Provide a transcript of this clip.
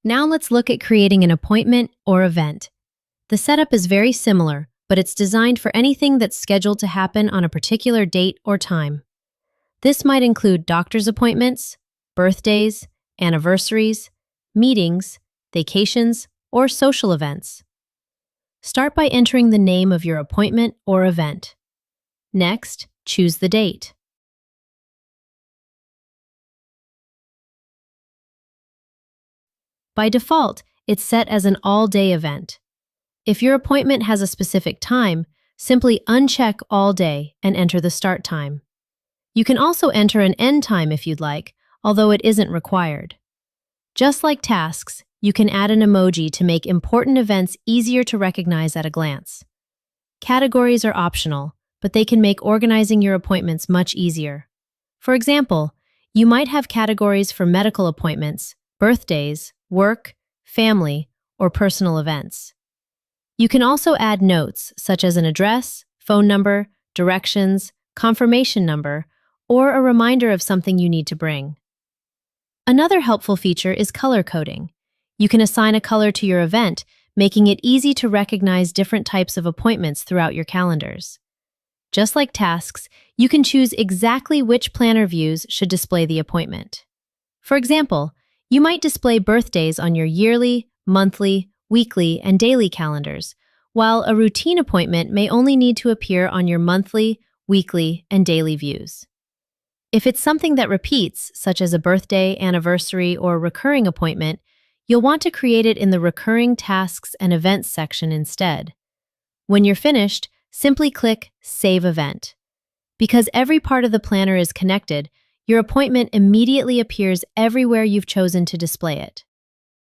Now let's look at creating an appointment or event. The setup is very similar, but it's designed for anything that's scheduled to happen on a particular date or time. This might include doctor's appointments, birthdays, anniversaries, meetings, vacations, or social events. Start by entering the name of your appointment or event. Next, choose the date. By default, it's set as an all-day event. If your appointment has a specific time, simply uncheck all day and enter the start time. You can also enter an end time if you'd like, although it isn't required. Just like tasks, you can add an emoji to make important events easier to recognize at a glance. Categories are optional, but they can make organizing your appointments much easier. For example, you might have categories for medical appointments, birthdays, work, family, or personal events. You can also add notes such as an address, phone number, directions, confirmation number, or a reminder of something you need to bring. Another helpful feature is color coding. You can assign a color to your event, making it easy to recognize different types of appointments throughout your calendars. Just like tasks, you can choose exactly which planner views should display the appointment. For example, you might display birthdays on your yearly, monthly, weekly, and daily calendars, while a routine appointment may only need to appear on your monthly, weekly, and daily views. If it's something that repeats, such as a birthday, anniversary, or recurring appointment, you'll want to create it in the Recurring Tasks and Events section instead. When you're finished, simply click Save Event. Because every part of the planner is connected, your appointment immediately appears everywhere you've chosen to display it.